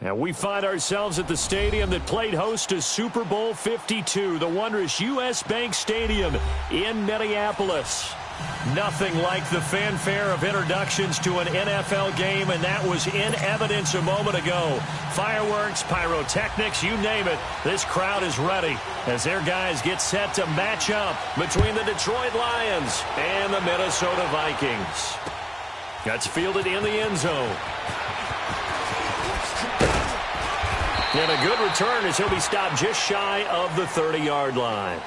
And we find ourselves at the stadium that played host to Super Bowl 52, the wondrous U.S. Bank Stadium in Minneapolis. Nothing like the fanfare of introductions to an NFL game, and that was in evidence a moment ago. Fireworks, pyrotechnics, you name it. This crowd is ready as their guys get set to match up between the Detroit Lions and the Minnesota Vikings. That's fielded in the end zone. And a good return as he'll be stopped just shy of the 30-yard line.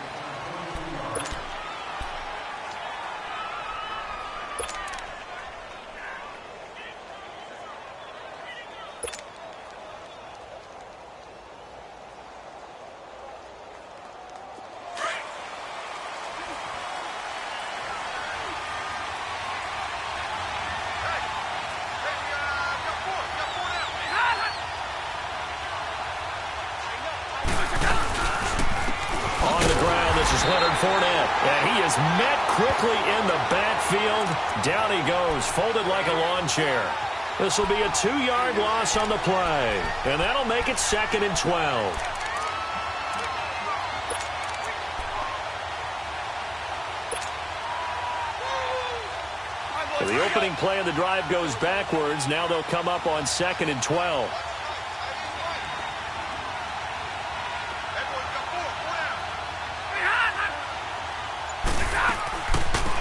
And he is met quickly in the backfield. Down he goes, folded like a lawn chair. This will be a 2-yard loss on the play. And that'll make it 2nd and 12. The opening play of the drive goes backwards. Now they'll come up on 2nd and 12.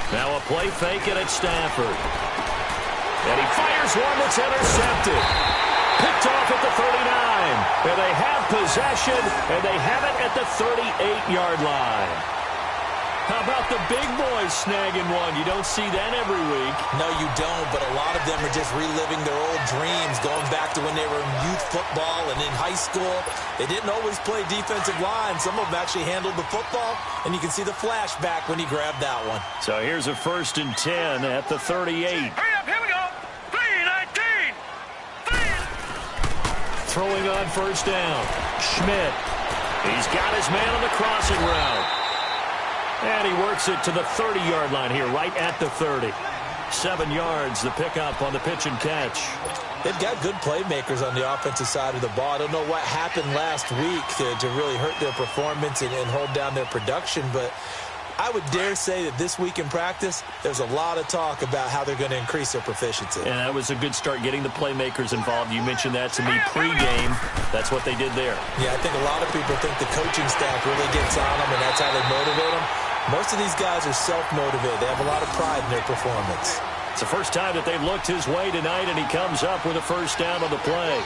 Now a play fake it at Stafford. And he fires one that's intercepted. Picked off at the 39. And they have possession, and they have it at the 38-yard line. How about the big boys snagging one? You don't see that every week. No, you don't, but a lot of them are just reliving their old dreams, going back to when they were in youth football and in high school. They didn't always play defensive line. Some of them actually handled the football, and you can see the flashback when he grabbed that one. So here's a 1st and 10 at the 38. Hurry up, here we go. 3-19. Throwing on 1st down. Schmidt. He's got his man on the crossing route. And he works it to the 30-yard line here, right at the 30. 7 yards, the pickup on the pitch and catch. They've got good playmakers on the offensive side of the ball. I don't know what happened last week to really hurt their performance and hold down their production, but I would dare say that this week in practice, there's a lot of talk about how they're going to increase their proficiency. And that was a good start, getting the playmakers involved. You mentioned that to me pregame. That's what they did there. Yeah, I think a lot of people think the coaching staff really gets on them, and that's how they motivate them. Most of these guys are self-motivated. They have a lot of pride in their performance. It's the first time that they've looked his way tonight, and he comes up with a 1st down on the play.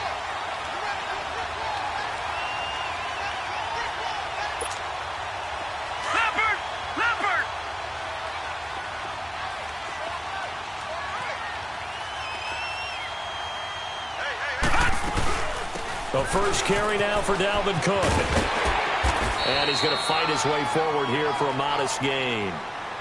The first carry now for Dalvin Cook. And he's going to fight his way forward here for a modest gain.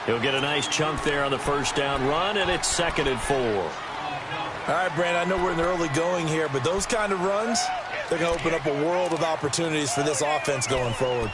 He'll get a nice chunk there on the 1st down run, and it's 2nd and 4. All right, Brand, I know we're in the early going here, but those kind of runs, they're going to open up a world of opportunities for this offense going forward.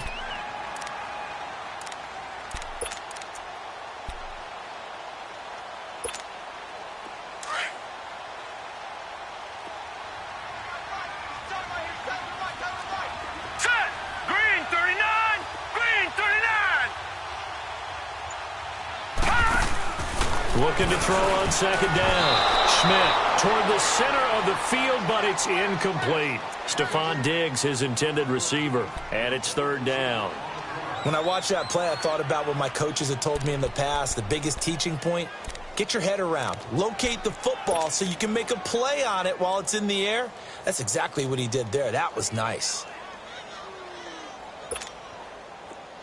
Looking to throw on 2nd down. Schmidt toward the center of the field, but it's incomplete. Stephon Diggs, his intended receiver, and it's 3rd down. When I watched that play, I thought about what my coaches had told me in the past. The biggest teaching point, get your head around. Locate the football so you can make a play on it while it's in the air. That's exactly what he did there. That was nice.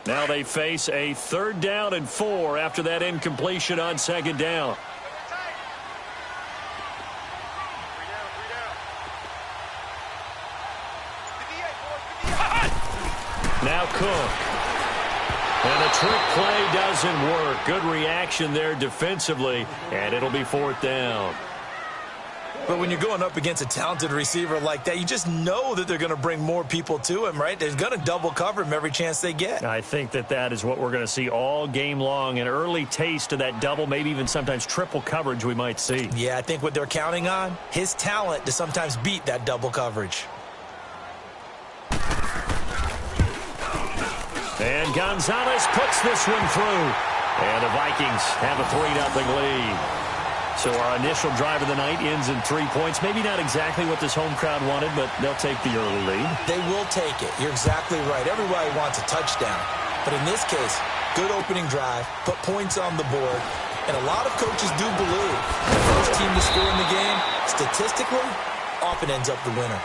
Now they face a 3rd down and 4 after that incompletion on 2nd down. Now Cook. And the trick play doesn't work. Good reaction there defensively, and it'll be 4th down. But when you're going up against a talented receiver like that, you just know that they're going to bring more people to him, right? They're going to double cover him every chance they get. I think that is what we're going to see all game long. An early taste of that double, maybe even sometimes triple coverage we might see. Yeah, I think what they're counting on, his talent to sometimes beat that double coverage. And Gonzalez puts this one through. And the Vikings have a 3-0 lead. So our initial drive of the night ends in 3 points. Maybe not exactly what this home crowd wanted, but they'll take the early lead. They will take it. You're exactly right. Everybody wants a touchdown. But in this case, good opening drive, put points on the board. And a lot of coaches do believe the first team to score in the game, statistically, often ends up the winner.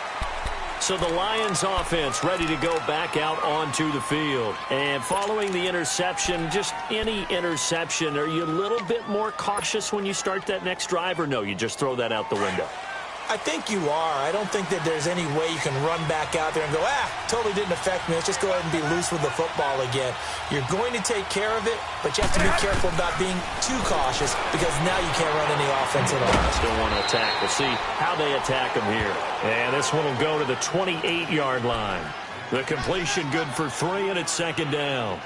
So the Lions offense ready to go back out onto the field. And following the interception, just any interception, are you a little bit more cautious when you start that next drive, or no, you just throw that out the window? I think you are. I don't think that there's any way you can run back out there and go, totally didn't affect me. Let's just go ahead and be loose with the football again. You're going to take care of it, but you have to be careful about being too cautious because now you can't run any offense at all. Still want to attack. We'll see how they attack them here. And this one will go to the 28-yard line. The completion good for 3, and it's second down.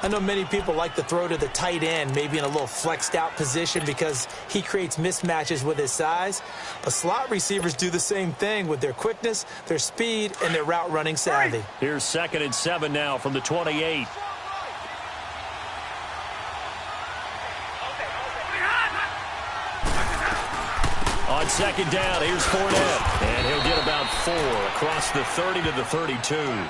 I know many people like to throw to the tight end, maybe in a little flexed out position because he creates mismatches with his size. But slot receivers do the same thing with their quickness, their speed, and their route running savvy. Here's 2nd and 7 now from the 28. On second down, here's Fournette. And he'll get about 4 across the 30 to the 32.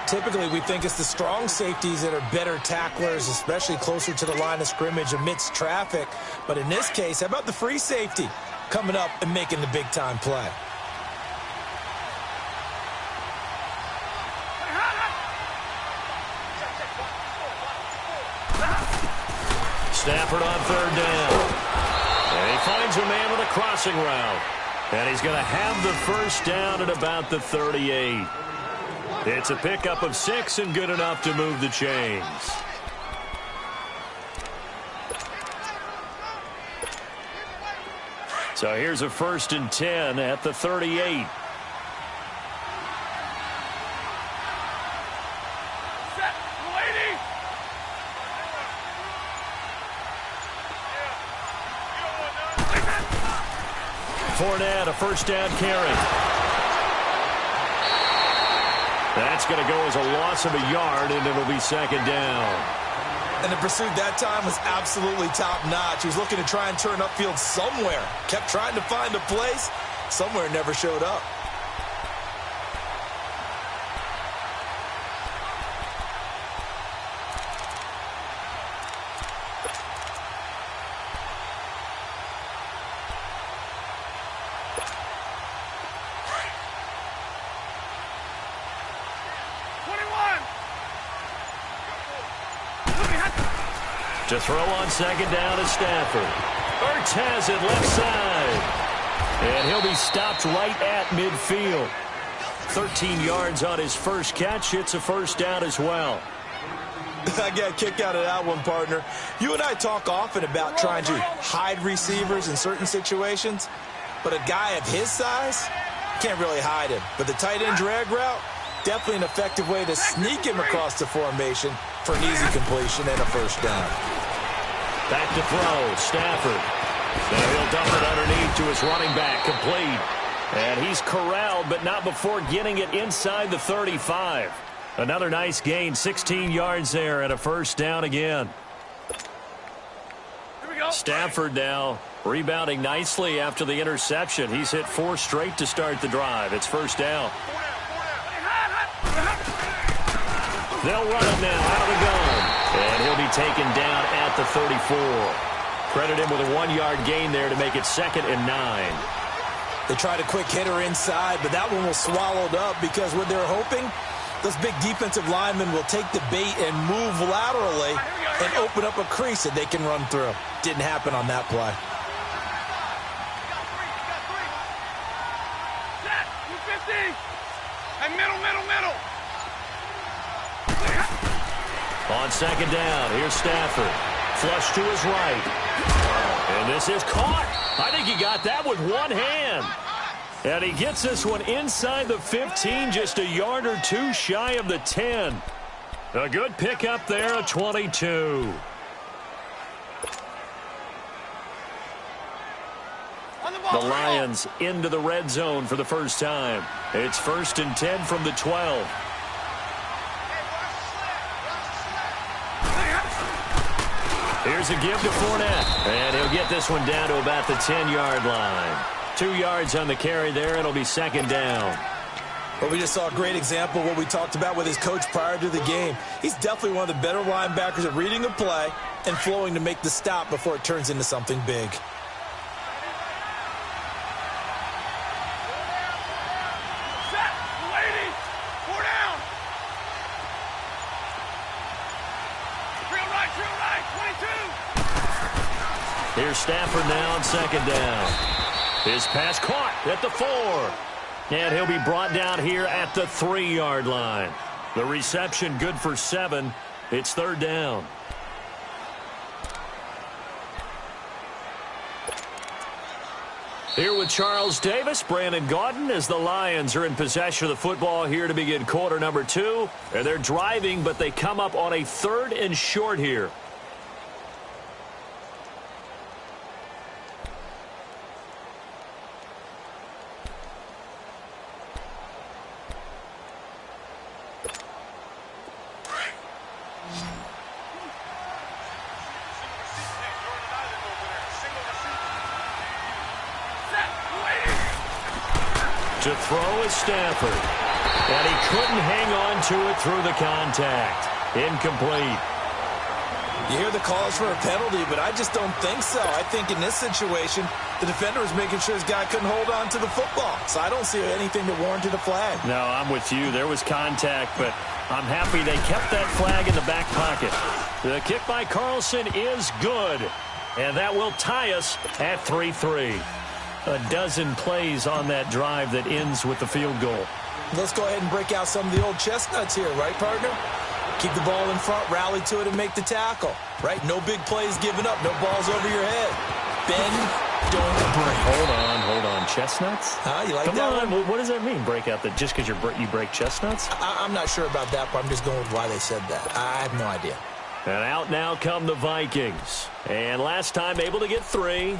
Typically, we think it's the strong safeties that are better tacklers, especially closer to the line of scrimmage amidst traffic. But in this case, how about the free safety coming up and making the big-time play? Stafford on 3rd down. And he finds a man with a crossing route. And he's going to have the first down at about the 38. It's a pickup of 6 and good enough to move the chains. So here's a 1st and 10 at the 38. Fournette, a first down carry. That's going to go as a loss of a yard, and it'll be second down. And the pursuit that time was absolutely top-notch. He was looking to try and turn upfield somewhere. Kept trying to find a place. Somewhere never showed up. To throw on second down is Stafford. Ertz has it left side. And he'll be stopped right at midfield. 13 yards on his first catch. It's a first down as well. I got a kick out of that one, partner. You and I talk often about trying to hide receivers in certain situations. But a guy of his size, can't really hide him. But the tight end drag route, definitely an effective way to sneak him across the formation for an easy completion and a first down. Back to throw, Stafford. Now he'll dump it underneath to his running back, complete. And he's corralled, but not before getting it inside the 35. Another nice gain, 16 yards there, and a first down again. Here we go. Stafford now rebounding nicely after the interception. He's hit 4 straight to start the drive. It's first down. They'll run it now out of the gun. And he'll be taken down at the 34. Credit him with a 1-yard gain there to make it 2nd and 9. They tried a quick hitter inside, but that one was swallowed up because what they're hoping, those big defensive linemen will take the bait and move laterally and open up a crease that they can run through. Didn't happen on that play. Set, 250. And middle. On second down, here's Stafford. Flush to his right. And this is caught. I think he got that with one hand. And he gets this one inside the 15, just a yard or 2 shy of the 10. A good pickup there at 22. The Lions into the red zone for the first time. It's 1st and 10 from the 12. Here's a give to Fournette. And he'll get this one down to about the 10-yard line. 2 yards on the carry there. It'll be second down. Well, we just saw a great example of what we talked about with his coach prior to the game. He's definitely one of the better linebackers at reading a play and flowing to make the stop before it turns into something big. Here's Stafford now on second down. His pass caught at the 4. And he'll be brought down here at the 3-yard line. The reception good for 7. It's third down. Here with Charles Davis, Brandon Gaudin, as the Lions are in possession of the football here to begin quarter number 2. And they're driving, but they come up on a 3rd and short here. To throw is Stafford. And he couldn't hang on to it through the contact. Incomplete. You hear the calls for a penalty, but I just don't think so. I think in this situation, the defender was making sure his guy couldn't hold on to the football. So I don't see anything that warranted a flag. No, I'm with you. There was contact, but I'm happy they kept that flag in the back pocket. The kick by Carlson is good. And that will tie us at 3-3. A dozen plays on that drive that ends with the field goal. Let's go ahead and break out some of the old chestnuts here, right, partner? Keep the ball in front, rally to it, and make the tackle, right? No big plays given up, no balls over your head. Bend, don't break. Hold on. Chestnuts? Huh? You like Come that on. one? What does that mean, break out? That just because you break chestnuts? I'm not sure about that, but I'm just going with why they said that. I have no idea. And out now come the Vikings. And last time able to get 3.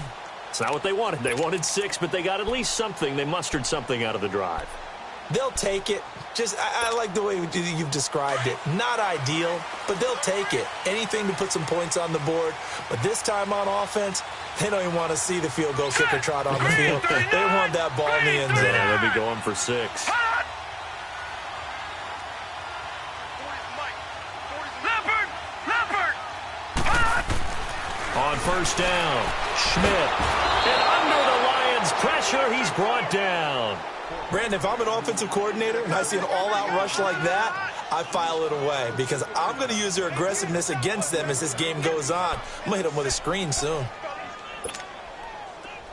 It's not what they wanted. They wanted 6, but they got at least something. They mustered something out of the drive. They'll take it. I like the way you've described it. Not ideal, but they'll take it. Anything to put some points on the board. But this time on offense, they don't even want to see the field goal kicker trot on the field. They want that ball in the end zone. Yeah, they'll be going for 6. On first down, Schmidt. And under the Lions' pressure, he's brought down. Brandon, if I'm an offensive coordinator and I see an all-out rush like that, I file it away because I'm going to use their aggressiveness against them as this game goes on. I'm going to hit them with a screen soon.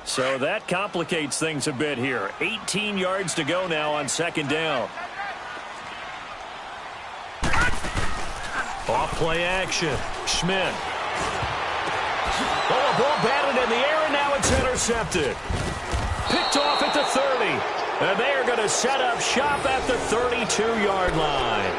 So that complicates things a bit here. 18 yards to go now on second down. Off play action. Schmidt. Oh, a ball batted in the air, and now it's intercepted. Picked off at the 30. And they are going to set up shop at the 32-yard line.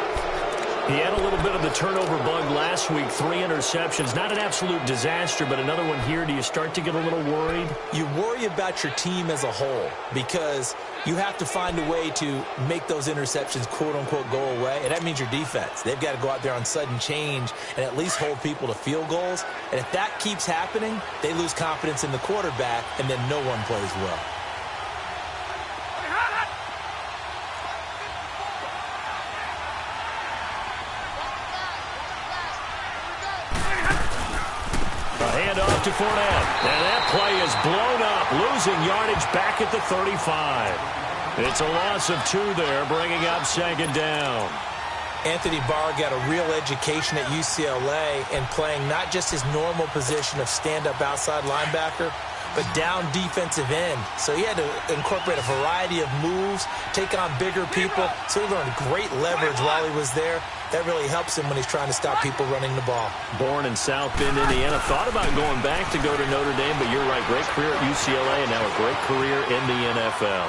He had a little bit of the turnover bug last week, 3 interceptions. Not an absolute disaster, but another one here. Do you start to get a little worried? You worry about your team as a whole because you have to find a way to make those interceptions, quote-unquote, go away. And that means your defense. They've got to go out there on sudden change and at least hold people to field goals. And if that keeps happening, they lose confidence in the quarterback, and then no one plays well. To Fournette, and that play is blown up, losing yardage back at the 35. It's a loss of 2 there, bringing up second down. Anthony Barr got a real education at UCLA and playing not just his normal position of stand-up outside linebacker, but down defensive end. So he had to incorporate a variety of moves, take on bigger people. So he learned great leverage while he was there. That really helps him when he's trying to stop people running the ball. Born in South Bend, Indiana. Thought about going back to go to Notre Dame, but you're right. Great career at UCLA and now a great career in the NFL.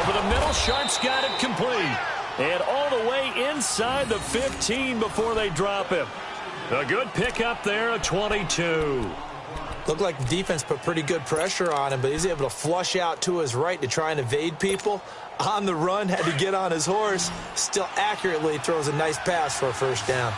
Over the middle, Sharp's got it complete. And all the way inside the 15 before they drop him. A good pickup there, a 22. Looked like the defense put pretty good pressure on him, but he's able to flush out to his right to try and evade people. On the run, had to get on his horse. Still accurately throws a nice pass for a first down.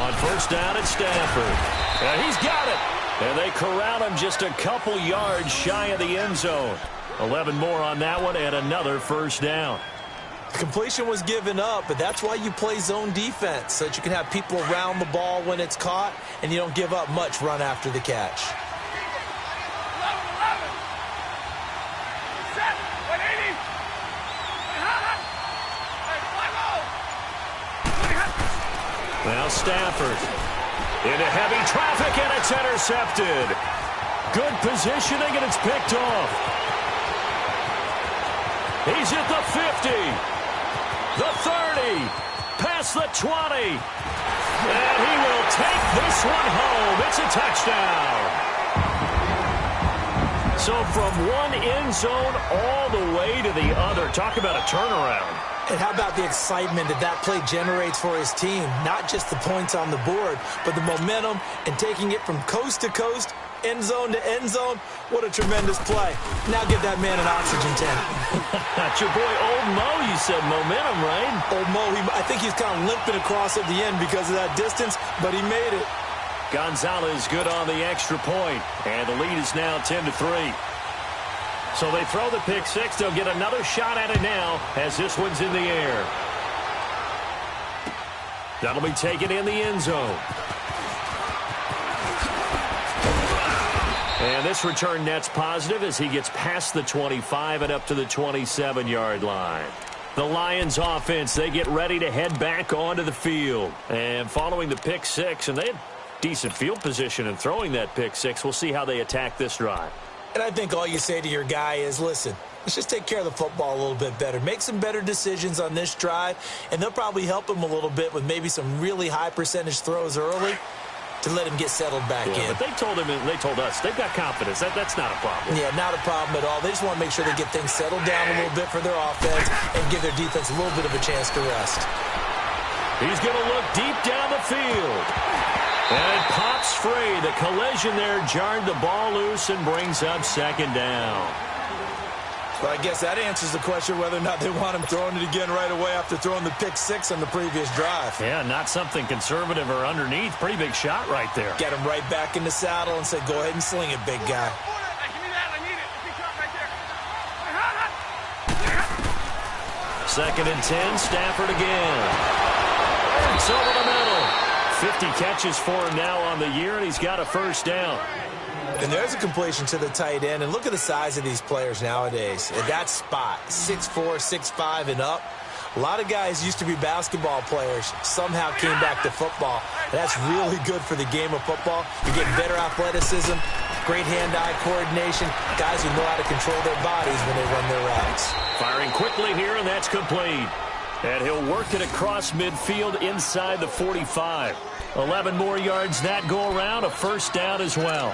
On first down, it's Stafford. And he's got it. And they corral him just a couple yards shy of the end zone. 11 more on that one and another first down. The completion was given up, but that's why you play zone defense, so that you can have people around the ball when it's caught, and you don't give up much run after the catch. Now Stafford into heavy traffic, and it's intercepted. Good positioning, and it's picked off. He's at the 50, the 30, past the 20. And he will take this one home. It's a touchdown. So from one end zone all the way to the other. Talk about a turnaround. And how about the excitement that play generates for his team? Not just the points on the board, but the momentum and taking it from coast to coast, end zone to end zone. What a tremendous play. Now give that man an oxygen tank. That's your boy Old Mo. You said momentum, right? Old Mo, I think he's kind of limping across at the end because of that distance, but he made it. Gonzalez good on the extra point, and the lead is now 10-3. So they throw the pick six. They'll get another shot at it now as this one's in the air. That'll be taken in the end zone. And this return net's positive as he gets past the 25 and up to the 27-yard line. The Lions offense, they get ready to head back onto the field. And following the pick six, and they had decent field position in throwing that pick six. We'll see how they attack this drive. And I think all you say to your guy is, listen, let's just take care of the football a little bit better. Make some better decisions on this drive, and they'll probably help him a little bit with maybe some really high percentage throws early to let him get settled back in. But they told him, and they told us, they've got confidence. That's not a problem. Yeah, not a problem at all. They just want to make sure they get things settled down a little bit for their offense and give their defense a little bit of a chance to rest. He's going to look deep down the field. And it pops free. The collision there jarred the ball loose and brings up second down. Well, I guess that answers the question whether or not they want him throwing it again right away after throwing the pick six on the previous drive. Yeah, not something conservative or underneath. Pretty big shot right there. Get him right back in the saddle and say, go ahead and sling it, big guy. Second and 10, Stafford again. It's over the middle. 50 catches for him now on the year, and he's got a first down. And there's a completion to the tight end. And look at the size of these players nowadays. At that spot, 6'4", 6'5", and up. A lot of guys used to be basketball players, somehow came back to football. That's really good for the game of football. You're getting better athleticism, great hand-eye coordination, guys who know how to control their bodies when they run their routes. Firing quickly here, and that's complete. And he'll work it across midfield inside the 45. 11 more yards that go around, a first down as well.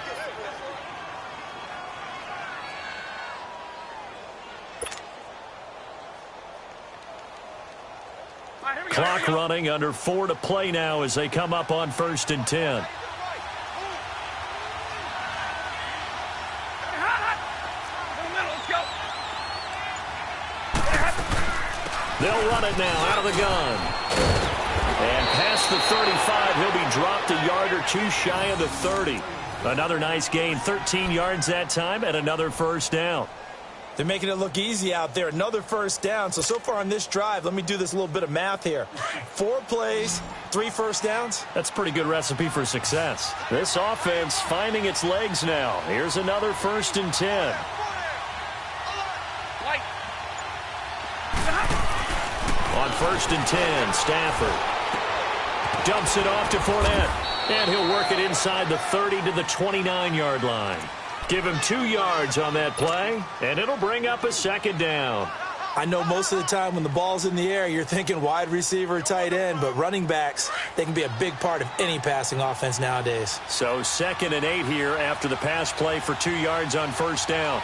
Clock running, under 4 to play now as they come up on first and 10. They'll run it now out of the gun. And past the 35, he'll be dropped a yard or two shy of the 30. Another nice gain, 13 yards that time, and another first down. They're making it look easy out there. Another first down. So far on this drive, let me do this little bit of math here. 4 plays, 3 first downs. That's a pretty good recipe for success. This offense finding its legs now. Here's another first and 10. On first and 10, Stafford dumps it off to Fournette. And he'll work it inside the 30 to the 29-yard line. Give him 2 yards on that play, and it'll bring up a second down. I know most of the time when the ball's in the air, you're thinking wide receiver, tight end, but running backs, they can be a big part of any passing offense nowadays. So 2nd and 8 here after the pass play for 2 yards on first down.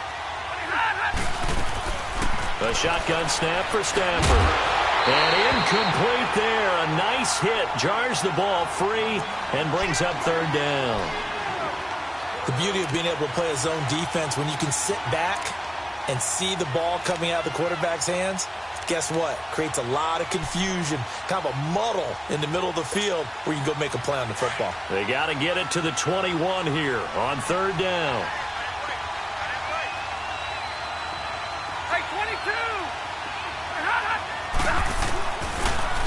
A shotgun snap for Stafford. And incomplete there. A nice hit. Jars the ball free and brings up 3rd down. The beauty of being able to play a zone defense when you can sit back and see the ball coming out of the quarterback's hands, guess what? Creates a lot of confusion, kind of a muddle in the middle of the field where you can go make a play on the football. They got to get it to the 21 here on third down. Hey,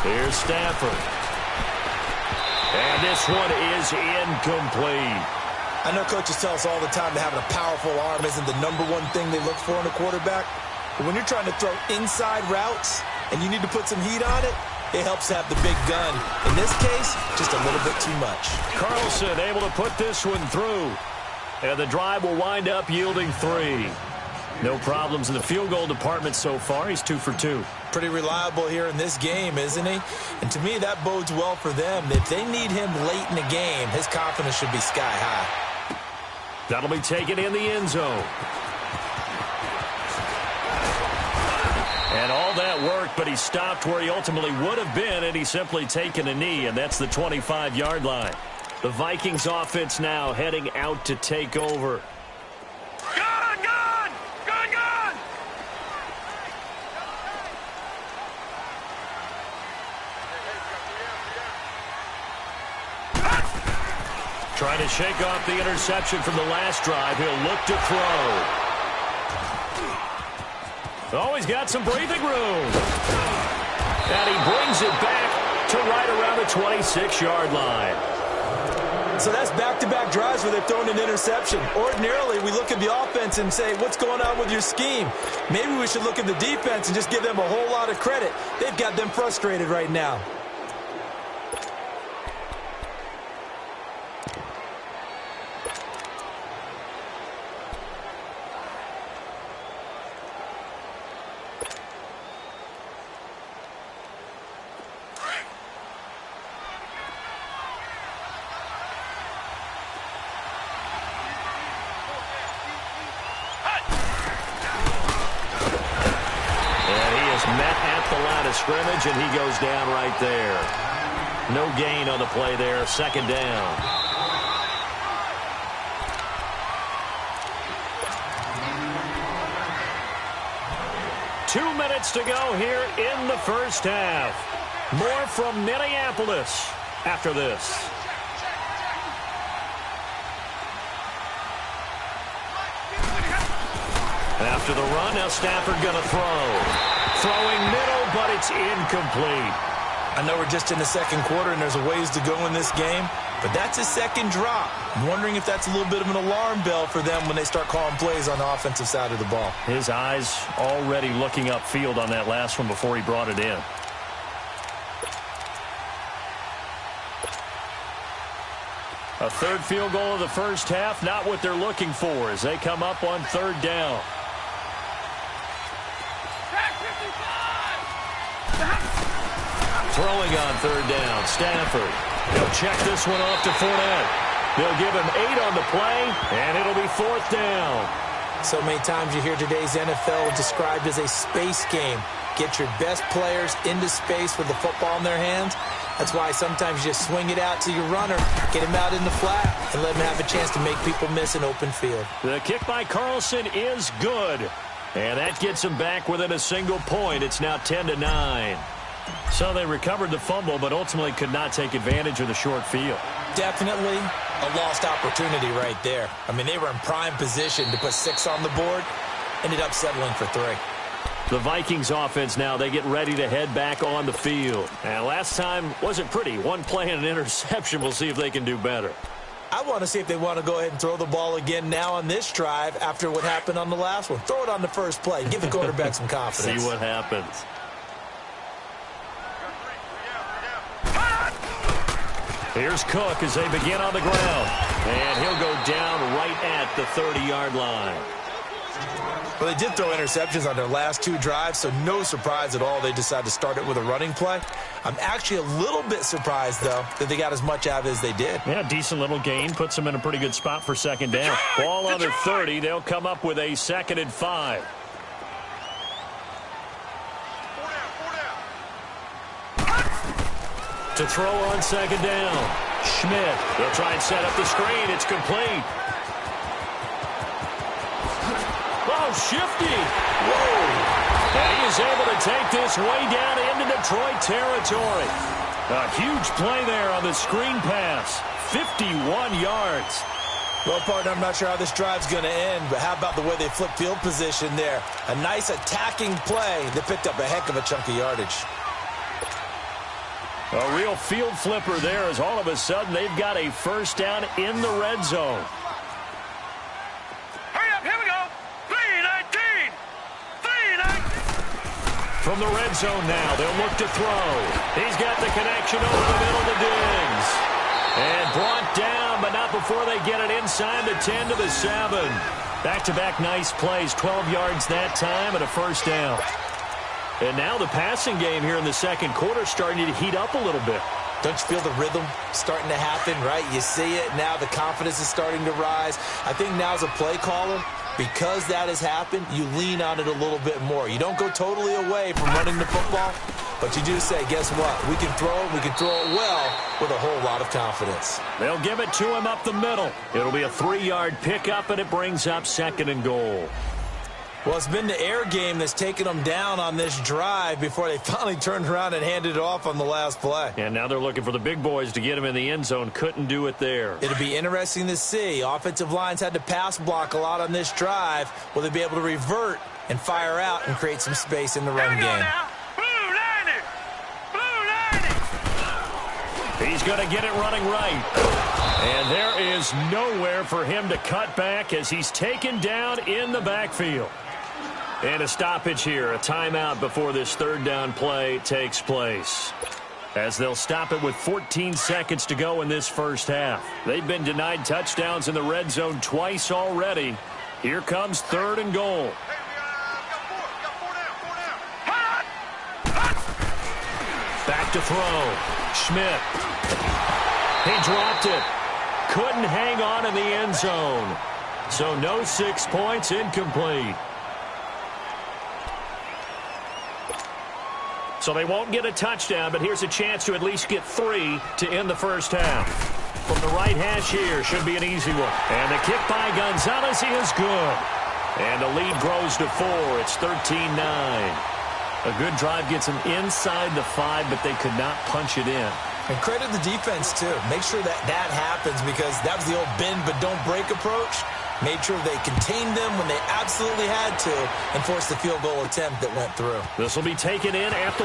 22! Here's Stafford. And this one is incomplete. I know coaches tell us all the time that having a powerful arm isn't the number one thing they look for in a quarterback. But when you're trying to throw inside routes and you need to put some heat on it, it helps to have the big gun. In this case, just a little bit too much. Carlson able to put this one through. And the drive will wind up yielding 3. No problems in the field goal department so far. He's 2 for 2. Pretty reliable here in this game, isn't he? And to me, that bodes well for them. If they need him late in the game, his confidence should be sky high. That'll be taken in the end zone. And all that worked, but he stopped where he ultimately would have been, and he's simply taken a knee, and that's the 25-yard line. The Vikings offense now heading out to take over. Gun! Gun! Gun! Gun! Trying to shake off the interception from the last drive. He'll look to throw. Oh, he's got some breathing room. And he brings it back to right around the 26-yard line. So that's back-to-back drives where they've thrown an interception. Ordinarily, we look at the offense and say, what's going on with your scheme? Maybe we should look at the defense and just give them a whole lot of credit. They've got them frustrated right now. Scrimmage, and he goes down right there. No gain on the play there. Second down. Two minutes to go here in the first half. More from Minneapolis after this. After the run, now Stafford going to throw. Throwing middle, but it's incomplete. I know we're just in the second quarter and there's a ways to go in this game, but that's a second drop. I'm wondering if that's a little bit of an alarm bell for them when they start calling plays on the offensive side of the ball. His eyes already looking upfield on that last one before he brought it in. A third field goal of the first half, not what they're looking for as they come up on third down. Throwing on third down, Stafford. He'll check this one off to Fournette. They'll give him 8 on the play, and it'll be fourth down. So many times you hear today's NFL described as a space game. Get your best players into space with the football in their hands. That's why sometimes you just swing it out to your runner, get him out in the flat, and let him have a chance to make people miss an open field. The kick by Carlson is good. And that gets him back within a single point. It's now 10-9. So they recovered the fumble, but ultimately could not take advantage of the short field. Definitely a lost opportunity right there. I mean, they were in prime position to put 6 on the board. Ended up settling for 3. The Vikings offense now, they get ready to head back on the field. And last time wasn't pretty. One play and an interception. We'll see if they can do better. I want to see if they want to go ahead and throw the ball again now on this drive after what happened on the last one. Throw it on the first play. Give the quarterback some confidence. See what happens. Here's Cook as they begin on the ground. And he'll go down right at the 30-yard line. Well, they did throw interceptions on their last 2 drives, so no surprise at all they decided to start it with a running play. I'm actually a little bit surprised, though, that they got as much out of it as they did. Yeah, decent little gain. Puts them in a pretty good spot for second down. Ball on their 30. They'll come up with a 2nd and 5. To throw on second down. Schmidt. They'll try and set up the screen. It's complete. Oh, shifty. Whoa. And he is able to take this way down into Detroit territory. A huge play there on the screen pass. 51 yards. Well, partner, I'm not sure how this drive's going to end, but how about the way they flip field position there? A nice attacking play that picked up a heck of a chunk of yardage. A real field flipper there as all of a sudden they've got a first down in the red zone. Hurry up, here we go. 3-19. 3-19. From the red zone now, they'll look to throw. He's got the connection over the middle to Diggs. And brought down, but not before they get it inside the 10 to the 7. Back-to-back nice plays, 12 yards that time and a first down. And now the passing game here in the second quarter starting to heat up a little bit. Don't you feel the rhythm starting to happen, right? You see it now. The confidence is starting to rise. I think now as a play caller, because that has happened, you lean on it a little bit more. You don't go totally away from running the football, but you do say, guess what? We can throw it. We can throw it well with a whole lot of confidence. They'll give it to him up the middle. It'll be a 3-yard pickup, and it brings up 2nd and goal. Well, it's been the air game that's taken them down on this drive before they finally turned around and handed it off on the last play. And now they're looking for the big boys to get him in the end zone. Couldn't do it there. It'll be interesting to see. Offensive lines had to pass block a lot on this drive. Will they be able to revert and fire out and create some space in the run game? Now. Blue 90. Blue 90. He's going to get it running right. And there is nowhere for him to cut back as he's taken down in the backfield. And a stoppage here, a timeout before this 3rd down play takes place. As they'll stop it with 14 seconds to go in this first half. They've been denied touchdowns in the red zone twice already. Here comes 3rd and goal. Back to throw. Schmidt. He dropped it. Couldn't hang on in the end zone. So no 6 points, incomplete. So they won't get a touchdown, but here's a chance to at least get 3 to end the first half. From the right hash here, should be an easy one. And the kick by Gonzalez is good. And the lead grows to 4. It's 13-9. A good drive gets them inside the 5, but they could not punch it in. And credit the defense, too. Make sure that that happens because that was the old bend but don't break approach. Made sure they contained them when they absolutely had to and forced the field goal attempt that went through. This will be taken in at the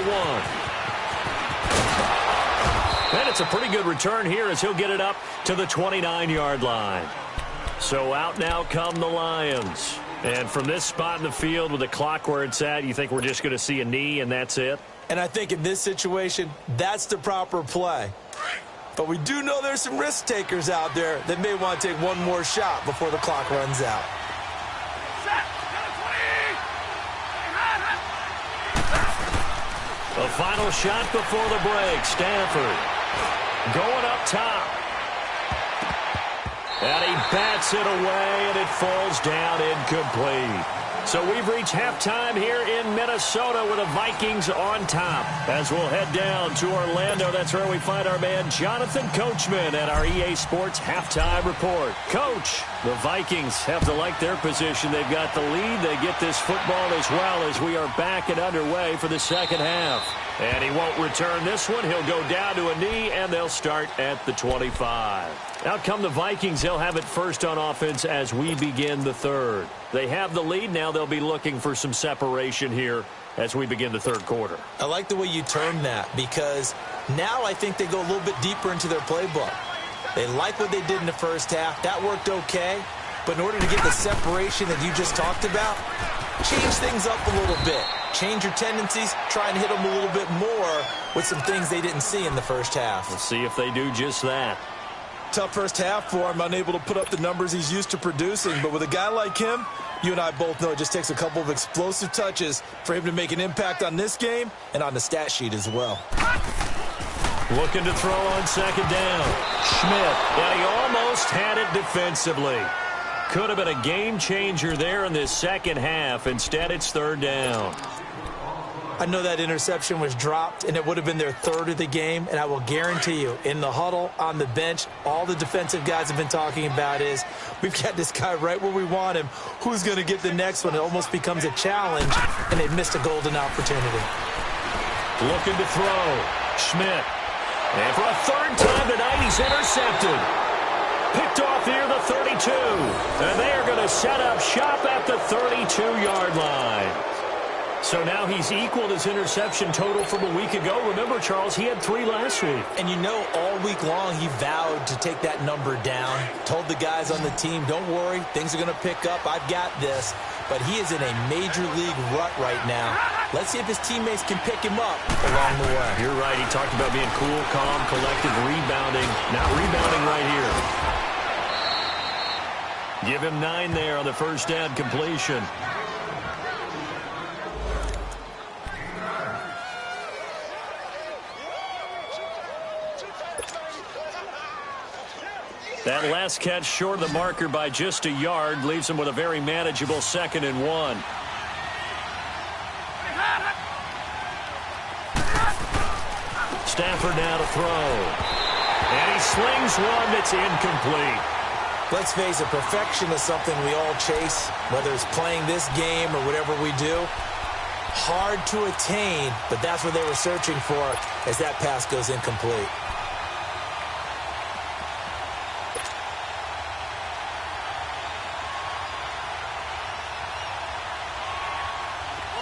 1. And it's a pretty good return here as he'll get it up to the 29-yard line. So out now come the Lions. And from this spot in the field with the clock where it's at, you think we're just going to see a knee and that's it? And I think in this situation, that's the proper play. But we do know there's some risk takers out there that may want to take one more shot before the clock runs out. The final shot before the break. Stafford going up top. And he bats it away, and it falls down incomplete. So we've reached halftime here in Minnesota with the Vikings on top. As we'll head down to Orlando, that's where we find our man Jonathan Coachman at our EA Sports Halftime Report. Coach, the Vikings have to like their position. They've got the lead. They get this football as well as we are back and underway for the second half. And he won't return this one. He'll go down to a knee, and they'll start at the 25. Out come the Vikings. They'll have it first on offense as we begin the third. They have the lead. Now they'll be looking for some separation here as we begin the third quarter. I like the way you term that because now I think they go a little bit deeper into their playbook. They like what they did in the first half. That worked okay. But in order to get the separation that you just talked about, change things up a little bit. Change your tendencies. Try and hit them a little bit more with some things they didn't see in the first half. Let's see if they do just that. Tough first half for him, unable to put up the numbers he's used to producing. But with a guy like him, you and I both know it just takes a couple of explosive touches for him to make an impact on this game and on the stat sheet as well. Looking to throw on second down. Schmidt, and he almost had it defensively. Could have been a game changer there in this second half. Instead, it's third down. I know that interception was dropped, and it would have been their third of the game, and I will guarantee you, in the huddle, on the bench, all the defensive guys have been talking about is, we've got this guy right where we want him. Who's going to get the next one? It almost becomes a challenge, and they missed a golden opportunity. Looking to throw. Schmidt. And for a third time tonight, he's intercepted. Picked off near the 32. And they are going to set up shop at the 32-yard line. So now he's equaled his interception total from a week ago. Remember, Charles, he had 3 last week. And you know, all week long he vowed to take that number down. Told the guys on the team, don't worry, things are going to pick up. I've got this. But he is in a major league rut right now. Let's see if his teammates can pick him up along the way. You're right. He talked about being cool, calm, collective, rebounding. Not rebounding right here. Give him 9 there on the first down completion. That last catch short of the marker by just a yard leaves him with a very manageable 2nd and 1. Stafford now to throw. And he slings one that's incomplete. Let's face it, perfection is something we all chase, whether it's playing this game or whatever we do. Hard to attain, but that's what they were searching for as that pass goes incomplete.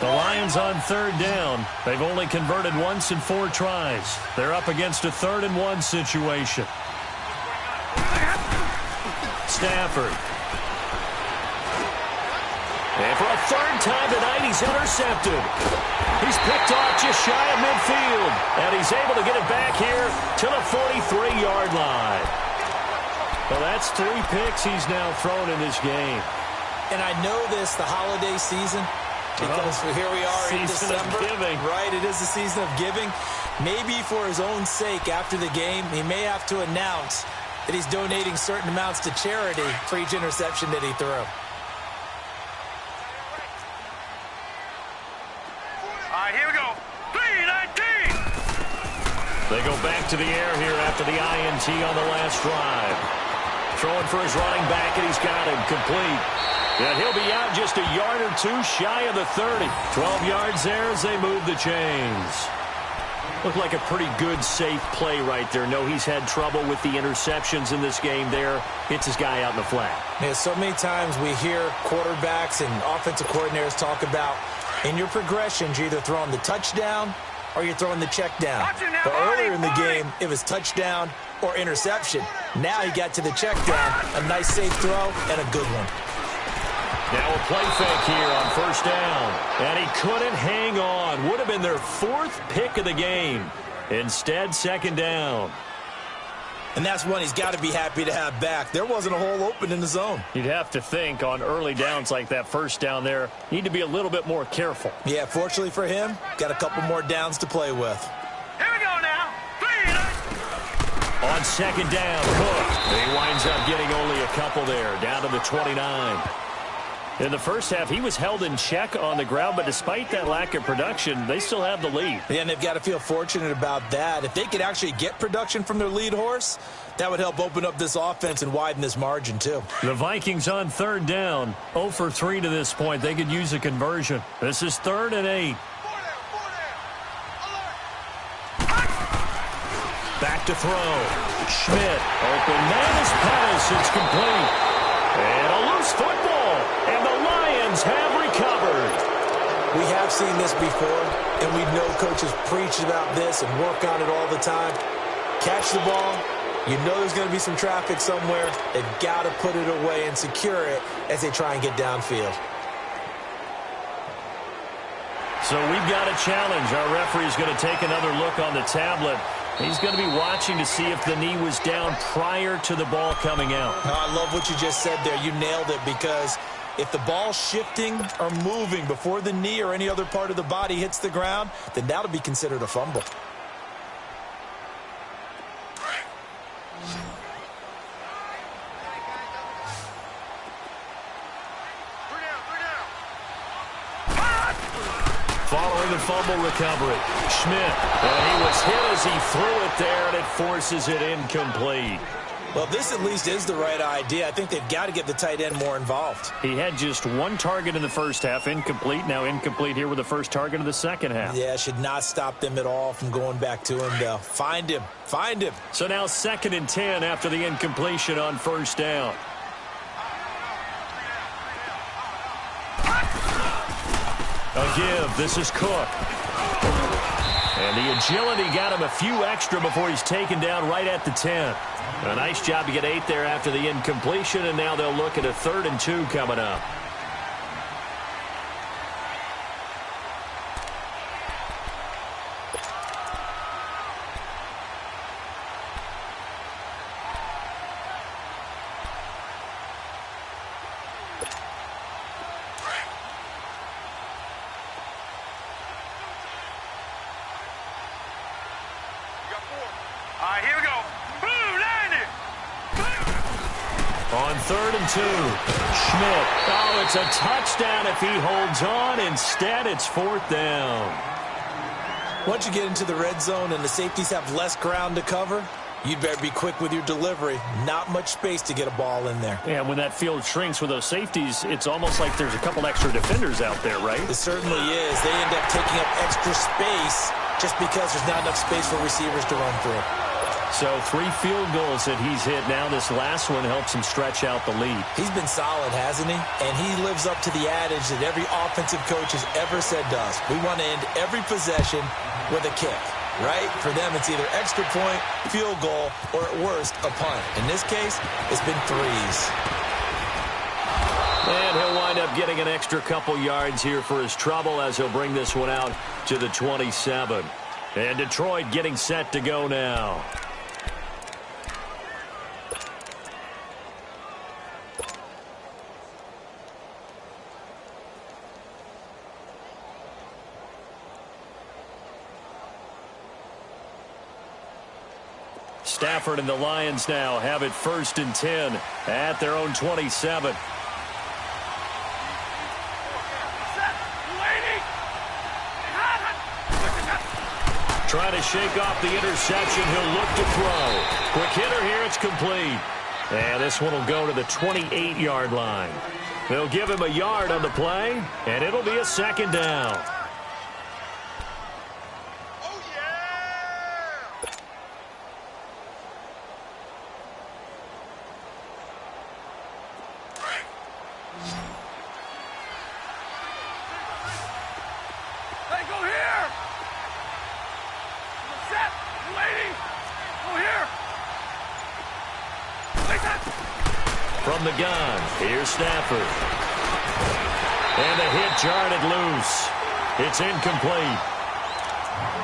The Lions on 3rd down. They've only converted once in 4 tries. They're up against a 3rd and 1 situation. Stafford. And for a 3rd time tonight, he's intercepted. He's picked off just shy of midfield. And he's able to get it back here to the 43-yard line. Well, that's 3 picks he's now thrown in this game. And I know this, the holiday season, because here we are in December, right? It is the season of giving. Maybe for his own sake, after the game, he may have to announce that he's donating certain amounts to charity for each interception that he threw. All right, here we go. 3-19. They go back to the air here after the INT on the last drive. Throwing for his running back, and he's got him complete. And he'll be out just a yard or 2 shy of the 30. 12 yards there as they move the chains. Looked like a pretty good, safe play right there. No, he's had trouble with the interceptions in this game there. Hits his guy out in the flat. Yeah, so many times we hear quarterbacks and offensive coordinators talk about in your progressions, you're either throwing the touchdown or you're throwing the check down. But earlier in the game, it was touchdown or interception. Now he got to the check down, a nice safe throw, and a good one. Now a play fake here on 1st down. And he couldn't hang on. Would have been their 4th pick of the game. Instead, 2nd down. And that's one he's got to be happy to have back. There wasn't a hole open in the zone. You'd have to think on early downs like that 1st down there, need to be a little bit more careful. Yeah, fortunately for him, got a couple more downs to play with. Here we go now. 3-19. On 2nd down, Cook. He winds up getting only a couple there, down to the 29. In the first half, he was held in check on the ground, but despite that lack of production, they still have the lead. Yeah, and they've got to feel fortunate about that. If they could actually get production from their lead horse, that would help open up this offense and widen this margin, too. The Vikings on 3rd down, 0 for 3 to this point. They could use a conversion. This is 3rd and 8. Back to throw. Schmidt, open man is Pettis. It's complete. And a loose football. And the Lions have recovered. We have seen this before, and we know coaches preach about this and work on it all the time. Catch the ball. You know there's going to be some traffic somewhere. They've got to put it away and secure it as they try and get downfield. So we've got a challenge. Our referee is going to take another look on the tablet. He's going to be watching to see if the knee was down prior to the ball coming out. I love what you just said there. You nailed it, because if the ball's shifting or moving before the knee or any other part of the body hits the ground, then that'll be considered a fumble. Following the fumble recovery, Schmidt. And he was hit as he threw it there, and it forces it incomplete. Well, this at least is the right idea. I think they've got to get the tight end more involved. He had just one target in the first half, incomplete. Now incomplete here with the first target of the second half. Yeah, should not stop them at all from going back to him, though. Find him. Find him. So now 2nd and 10 after the incompletion on first down. A give. This is Cook. And the agility got him a few extra before he's taken down right at the 10. A nice job to get 8 there after the incompletion, and now they'll look at a 3rd and 2 coming up. Here we go. Boom, landed. On 3rd and 2, Schmidt. Oh, it's a touchdown if he holds on. Instead, it's 4th down. Once you get into the red zone and the safeties have less ground to cover, you'd better be quick with your delivery. Not much space to get a ball in there. Yeah, when that field shrinks with those safeties, it's almost like there's a couple extra defenders out there, right? It certainly is. They end up taking up extra space just because there's not enough space for receivers to run through. So 3 field goals that he's hit now. This last one helps him stretch out the lead. He's been solid, hasn't he? And he lives up to the adage that every offensive coach has ever said to us. We want to end every possession with a kick, right? For them, it's either extra point, field goal, or at worst, a punt. In this case, it's been 3s. And he'll wind up getting an extra couple yards here for his trouble as he'll bring this one out to the 27. And Detroit getting set to go now. Stafford and the Lions now have it 1st and 10 at their own 27. Trying to shake off the interception. He'll look to throw. Quick hitter here. It's complete. And this one will go to the 28-yard line. They'll give him a yard on the play, and it'll be a 2nd down. From the gun, here's Stafford. And the hit jarred it loose. It's incomplete.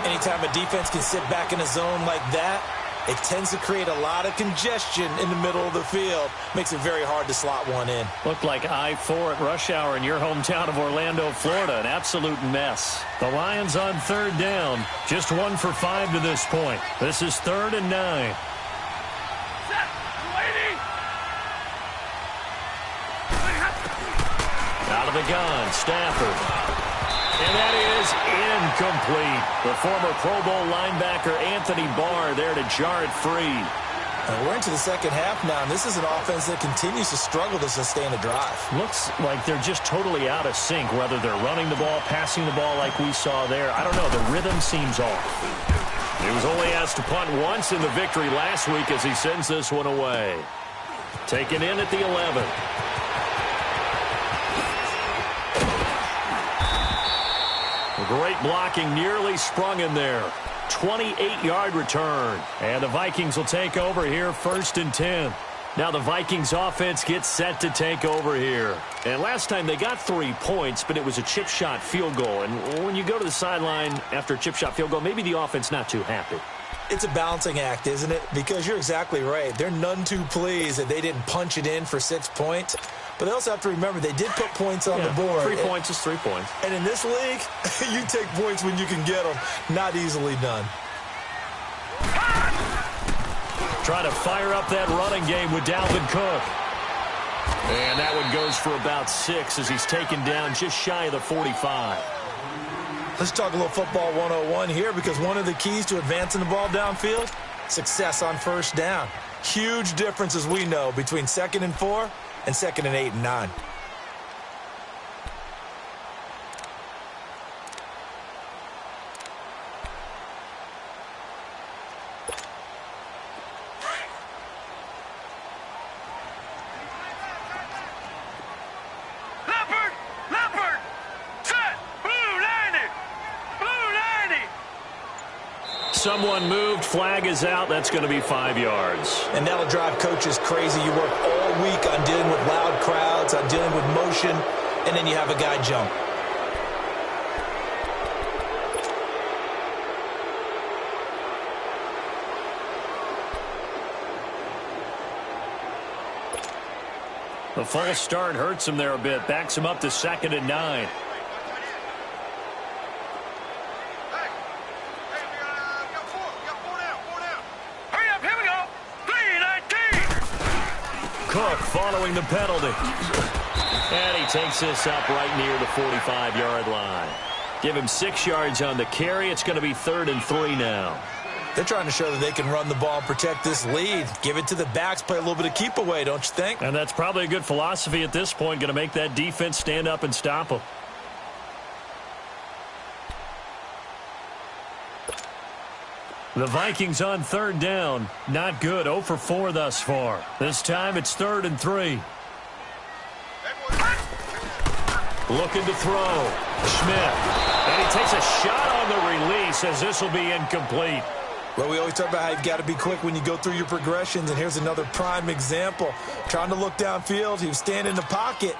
Anytime a defense can sit back in a zone like that, it tends to create a lot of congestion in the middle of the field. Makes it very hard to slot one in. Looked like I-4 at rush hour in your hometown of Orlando, Florida. An absolute mess. The Lions on 3rd down. Just 1 for 5 to this point. This is 3rd and 9. Out of the gun, Stafford. And that is incomplete. The former Pro Bowl linebacker Anthony Barr there to jar it free. And we're into the second half now, and this is an offense that continues to struggle to sustain a drive. Looks like they're just totally out of sync, whether they're running the ball, passing the ball like we saw there. I don't know. The rhythm seems off. He was only asked to punt once in the victory last week as he sends this one away. Taken in at the 11. Great blocking, nearly sprung in there. 28-yard return. And the Vikings will take over here 1st and 10. Now the Vikings offense gets set to take over here. And last time they got 3 points, but it was a chip shot field goal. And when you go to the sideline after a chip shot field goal, maybe the offense not too happy. It's a balancing act, isn't it? Because you're exactly right. They're none too pleased that they didn't punch it in for 6 points. But they also have to remember they did put points on the board. 3 points is 3 points. And in this league, you take points when you can get them. Not easily done. Try to fire up that running game with Dalvin Cook. And that one goes for about 6 as he's taken down just shy of the 45. Let's talk a little football 101 here, because one of the keys to advancing the ball downfield, success on first down. Huge difference, as we know, between 2nd and 4 and 2nd and 8 and 9. Someone moved, flag is out. That's going to be 5 yards. And that'll drive coaches crazy. You work all week on dealing with loud crowds, on dealing with motion, and then you have a guy jump. The false start hurts him there a bit. Backs him up to 2nd and 9. Cook following the penalty. And he takes this up right near the 45-yard line. Give him 6 yards on the carry. It's going to be 3rd and 3 now. They're trying to show that they can run the ball, protect this lead. Give it to the backs, play a little bit of keep away, don't you think? And that's probably a good philosophy at this point. Going to make that defense stand up and stop them. The Vikings on 3rd down. Not good. 0 for 4 thus far. This time it's 3rd and 3. Looking to throw. Schmidt. And he takes a shot on the release, as this will be incomplete. Well, we always talk about how you've got to be quick when you go through your progressions, and here's another prime example. Trying to look downfield. He was standing in the pocket,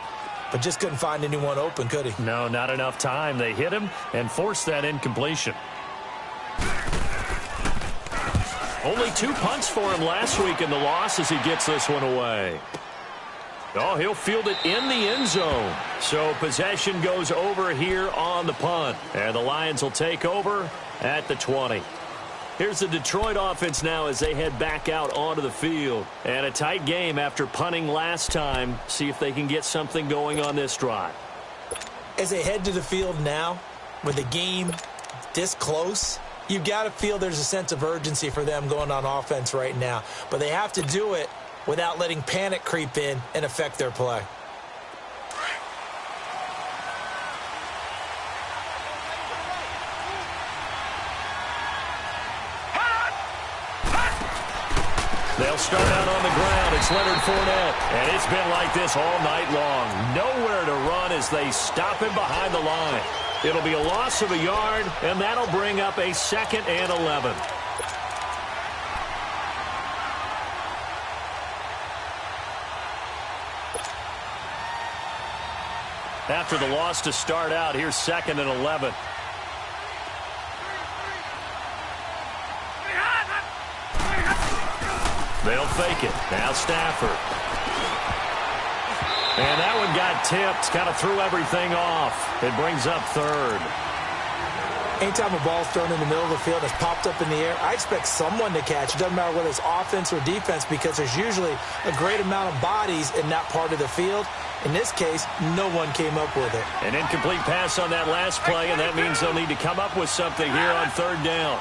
but just couldn't find anyone open, could he? No, not enough time. They hit him and forced that incompletion. Only 2 punts for him last week in the loss as he gets this one away. Oh, he'll field it in the end zone. So possession goes over here on the punt. And the Lions will take over at the 20. Here's the Detroit offense now as they head back out onto the field. And a tight game after punting last time. See if they can get something going on this drive. As they head to the field now, with the game this close, you've got to feel there's a sense of urgency for them going on offense right now. But they have to do it without letting panic creep in and affect their play. They'll start out on the ground. It's Leonard Fournette. And it's been like this all night long. Nowhere to run as they stop him behind the line. It'll be a loss of a yard, and that'll bring up a 2nd and 11. After the loss to start out, here's 2nd and 11. They'll fake it. Now Stafford. And that one got tipped. Kind of threw everything off. It brings up 3rd. Anytime a ball's thrown in the middle of the field that's popped up in the air, I expect someone to catch. It doesn't matter whether it's offense or defense, because there's usually a great amount of bodies in that part of the field. In this case, no one came up with it. An incomplete pass on that last play, and that means they'll need to come up with something here on 3rd down.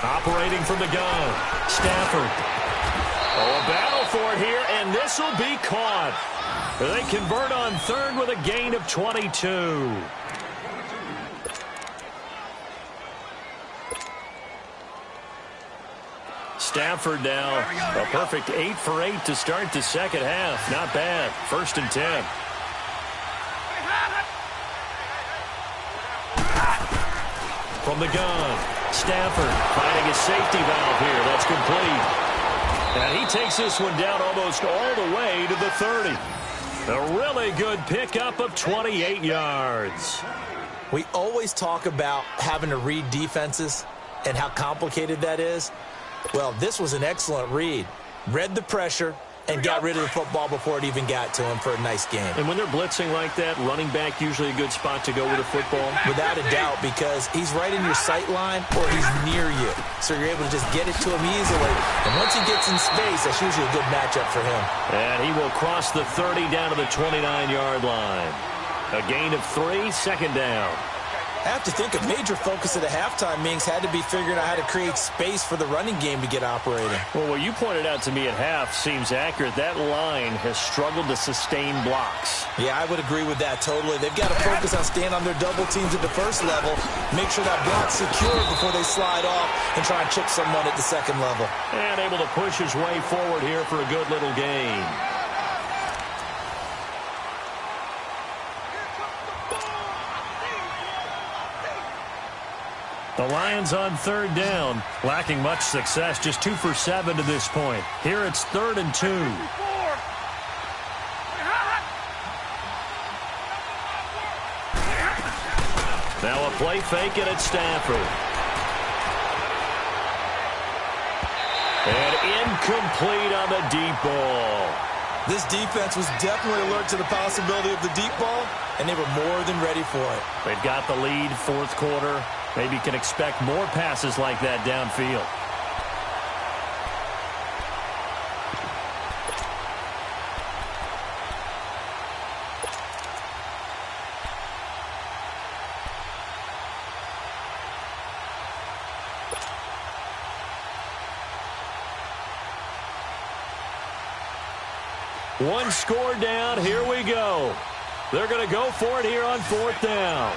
Operating from the gun, Stafford. Oh, a battle for it here, and this will be caught. They convert on 3rd with a gain of 22. Stafford now a perfect 8 for 8 to start the second half. Not bad. 1st and 10. From the gun, Stafford finding a safety valve here. That's complete. And he takes this one down almost all the way to the 30. A really good pickup of 28 yards. We always talk about having to read defenses and how complicated that is. Well, this was an excellent read. Read the pressure and got rid of the football before it even got to him for a nice game. And when they're blitzing like that, running back usually a good spot to go with a football? Without a doubt, because he's right in your sight line or he's near you. So you're able to just get it to him easily. And once he gets in space, that's usually a good matchup for him. And he will cross the 30 down to the 29-yard line. A gain of 3, second down. I have to think a major focus at the halftime means had to be figuring out how to create space for the running game to get operating. Well, what you pointed out to me at half seems accurate. That line has struggled to sustain blocks. Yeah, I would agree with that totally. They've got to focus on staying on their double teams at the first level, make sure that block's secure before they slide off and try and chip someone at the second level. And able to push his way forward here for a good little gain. The Lions on third down, lacking much success, just 2 for 7 to this point. Here it's 3rd and 2. Now a play fake, and it's Stafford. And incomplete on the deep ball. This defense was definitely alert to the possibility of the deep ball, and they were more than ready for it. They've got the lead, fourth quarter. Maybe can expect more passes like that downfield. One score down. Here we go. They're going to go for it here on 4th down.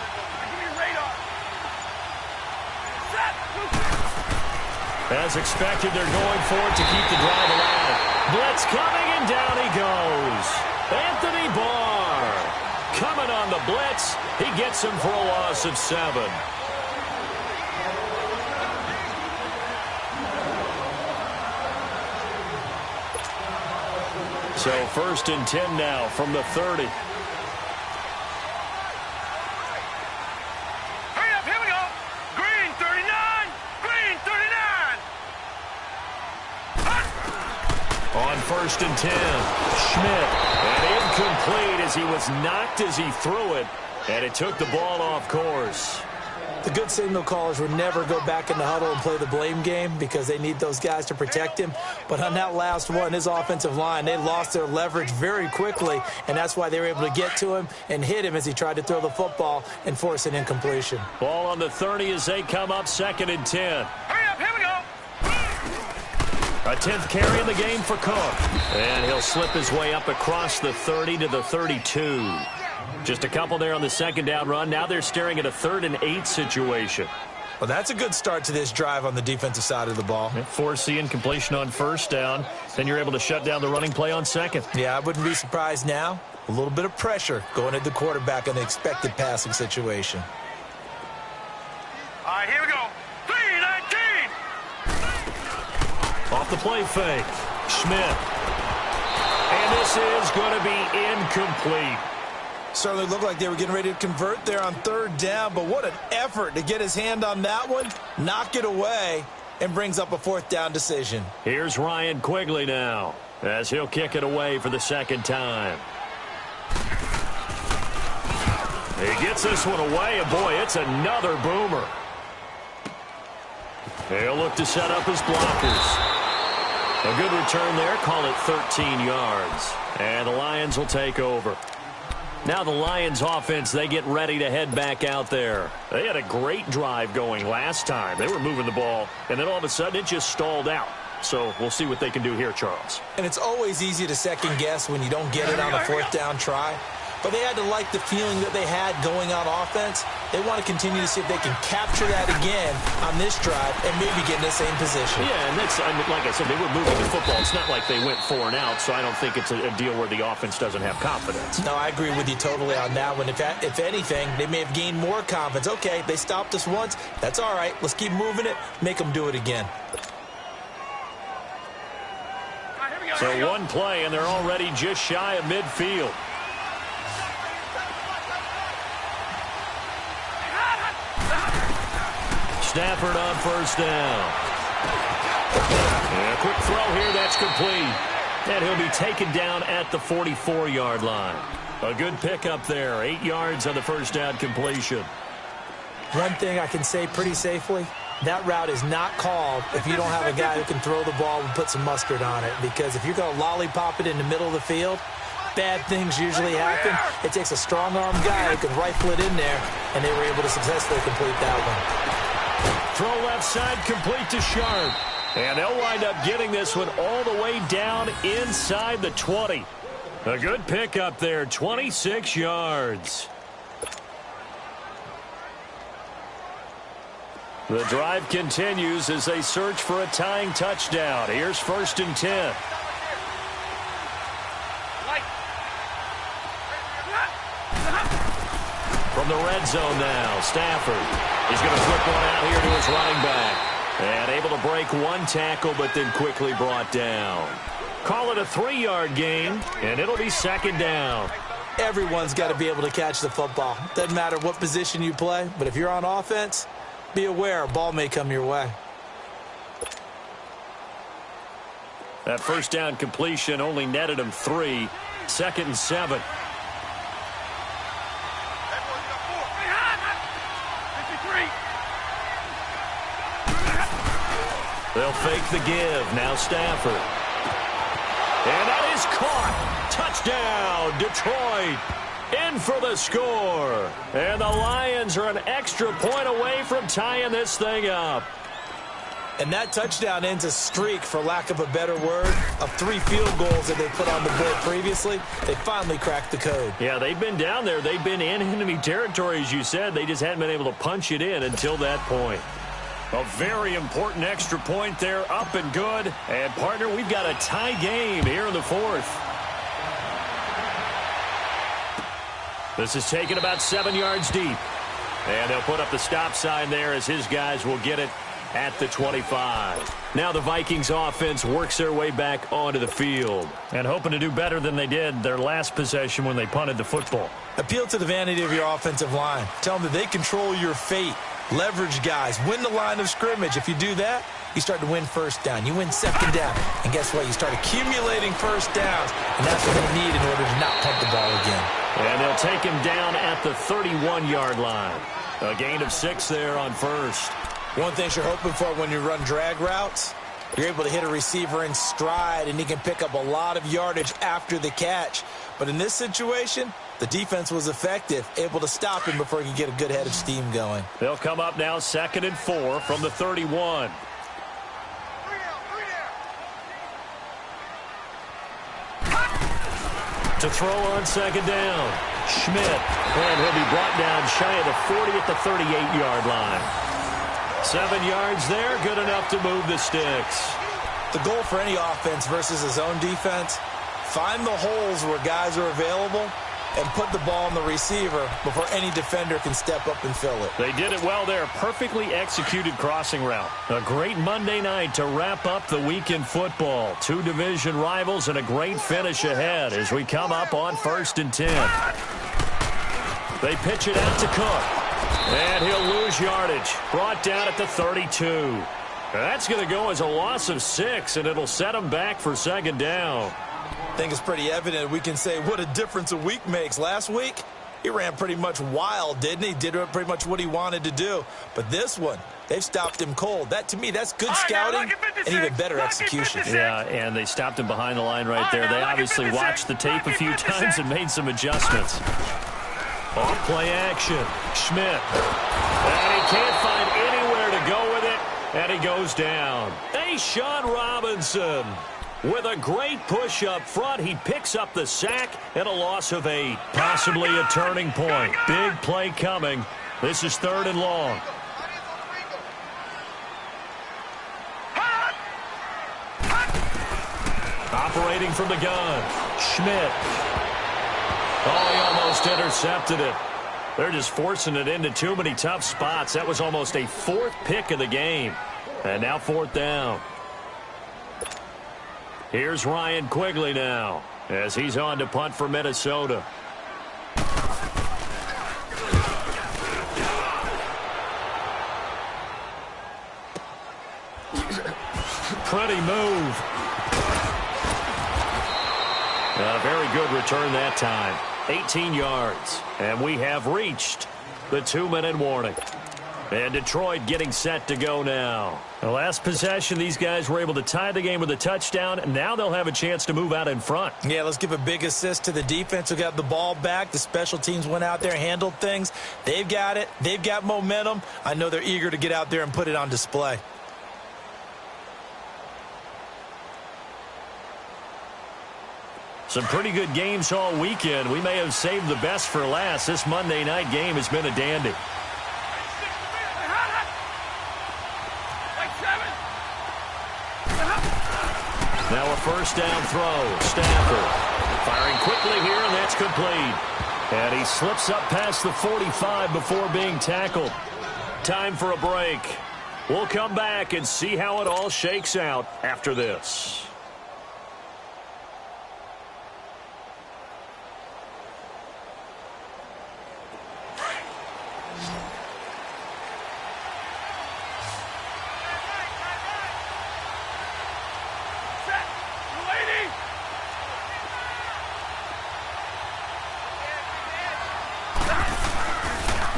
As expected, they're going for it to keep the drive alive. Blitz coming, and down he goes. Anthony Barr coming on the blitz. He gets him for a loss of 7. So 1st and 10 now from the 30. On 1st and 10, Schmidt, and incomplete as he was knocked as he threw it, and it took the ball off course. The good signal callers would never go back in the huddle and play the blame game because they need those guys to protect him. But on that last one, his offensive line, they lost their leverage very quickly, and that's why they were able to get to him and hit him as he tried to throw the football and force an incompletion. Ball on the 30 as they come up 2nd and 10. Hurry up, here we go. A 10th carry in the game for Cook. And he'll slip his way up across the 30 to the 32. Just a couple there on the 2nd down run. Now they're staring at a 3rd and 8 situation. Well, that's a good start to this drive on the defensive side of the ball. Forcing completion on 1st down. Then you're able to shut down the running play on 2nd. Yeah, I wouldn't be surprised now. A little bit of pressure going at the quarterback in an expected passing situation. All right, here we go. 3-19. Off the play fake. Schmidt. And this is going to be incomplete. Certainly looked like they were getting ready to convert there on 3rd down, but what an effort to get his hand on that one, knock it away, and brings up a 4th down decision. Here's Ryan Quigley now as he'll kick it away for the 2nd time. He gets this one away, and boy, it's another boomer. He'll look to set up his blockers. A good return there, call it 13 yards. And the Lions will take over. Now the Lions offense, they get ready to head back out there. They had a great drive going last time. They were moving the ball, and then all of a sudden it just stalled out. So we'll see what they can do here, Charles. And it's always easy to second guess when you don't get it on a 4th down try. But they had to like the feeling that they had going on offense. They want to continue to see if they can capture that again on this drive and maybe get in the same position. Yeah, and that's, I mean, like I said, they were moving the football. It's not like they went 4 and out, so I don't think it's a deal where the offense doesn't have confidence. No, I agree with you totally on that one. If anything, they may have gained more confidence. Okay, they stopped us once. That's all right. Let's keep moving it, make them do it again. So one play, and they're already just shy of midfield. Stafford on 1st down. And a quick throw here, that's complete. And he'll be taken down at the 44-yard line. A good pickup there, 8 yards on the 1st down completion. One thing I can say pretty safely, that route is not called if you don't have a guy who can throw the ball and put some mustard on it. Because if you're going to lollipop it in the middle of the field, bad things usually happen. It takes a strong-arm guy who can rifle it in there, and they were able to successfully complete that one. Throw left side, complete to Sharp. And they'll wind up getting this one all the way down inside the 20. A good pickup there, 26 yards. The drive continues as they search for a tying touchdown. Here's 1st and 10. From the red zone now, Stafford. He's going to flip one out here to his running back. And able to break one tackle, but then quickly brought down. Call it a 3-yard gain, and it'll be 2nd down. Everyone's got to be able to catch the football. Doesn't matter what position you play, but if you're on offense, be aware a ball may come your way. That 1st down completion only netted him 3. 2nd and 7. They'll fake the give. Now Stafford. And that is caught. Touchdown, Detroit. In for the score. And the Lions are an extra point away from tying this thing up. And that touchdown ends a streak, for lack of a better word, of 3 field goals that they put on the board previously. They finally cracked the code. Yeah, they've been down there. They've been in enemy territory, as you said. They just hadn't been able to punch it in until that point. A very important extra point there, up and good. And, partner, we've got a tie game here in the 4th. This is taken about 7 yards deep. And they'll put up the stop sign there as his guys will get it at the 25. Now the Vikings offense works their way back onto the field. And hoping to do better than they did their last possession when they punted the football. Appeal to the vanity of your offensive line. Tell them that they control your fate. Leverage guys. Win the line of scrimmage. If you do that, you start to win 1st down. You win 2nd down. And guess what? You start accumulating 1st downs. And that's what they need in order to not punt the ball again. And they'll take him down at the 31-yard line. A gain of 6 there on 1st. One thing you're hoping for when you run drag routes, you're able to hit a receiver in stride, and he can pick up a lot of yardage after the catch. But in this situation, the defense was effective, able to stop him before he could get a good head of steam going. They'll come up now 2nd and 4 from the 31. To throw on 2nd down. Schmidt. And he'll be brought down shy of the 40 at the 38-yard line. 7 yards there, good enough to move the sticks. The goal for any offense versus his own defense, find the holes where guys are available and put the ball on the receiver before any defender can step up and fill it. They did it well there. Perfectly executed crossing route. A great Monday night to wrap up the week in football. 2 division rivals and a great finish ahead as we come up on 1st and 10. They pitch it out to Cook. And he'll lose yardage. Brought down at the 32. That's going to go as a loss of 6, and it'll set him back for 2nd down. I think it's pretty evident we can say what a difference a week makes. Last week, he ran pretty much wild, didn't he? Did pretty much what he wanted to do. But this one, they've stopped him cold. That, to me, that's good scouting and even better execution. Yeah, and they stopped him behind the line right there. They obviously watched the tape a few times and made some adjustments. Off play action. Schmidt. And he can't find anywhere to go with it. And he goes down. Hey, Sean Robinson. With a great push up front, he picks up the sack and a loss of 8. Possibly a turning point. Big play coming. This is 3rd and long. Operating from the gun. Schmidt. Oh, he almost intercepted it. They're just forcing it into too many tough spots. That was almost a 4th pick of the game. And now 4th down. Here's Ryan Quigley now as he's on to punt for Minnesota. Pretty move. A very good return that time. 18 yards. And we have reached the 2-minute warning. And Detroit getting set to go now. The last possession, these guys were able to tie the game with a touchdown, and now they'll have a chance to move out in front. Yeah, let's give a big assist to the defense who got the ball back. The special teams went out there, handled things. They've got it. They've got momentum. I know they're eager to get out there and put it on display. Some pretty good games all weekend. We may have saved the best for last. This Monday night game has been a dandy. Now a first down throw. Stafford firing quickly here, and that's complete. And he slips up past the 45 before being tackled. Time for a break. We'll come back and see how it all shakes out after this.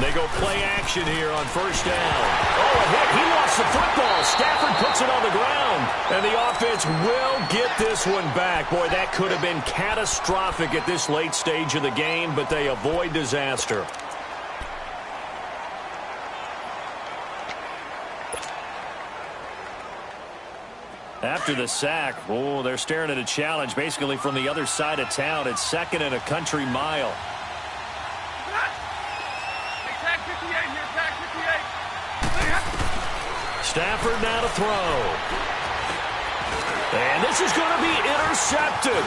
They go play action here on first down. Oh, a hit. He lost the football. Stafford puts it on the ground. And the offense will get this one back. Boy, that could have been catastrophic at this late stage of the game, but they avoid disaster. After the sack, oh, they're staring at a challenge basically from the other side of town. It's second and a country mile. Stafford now to throw. And this is going to be intercepted.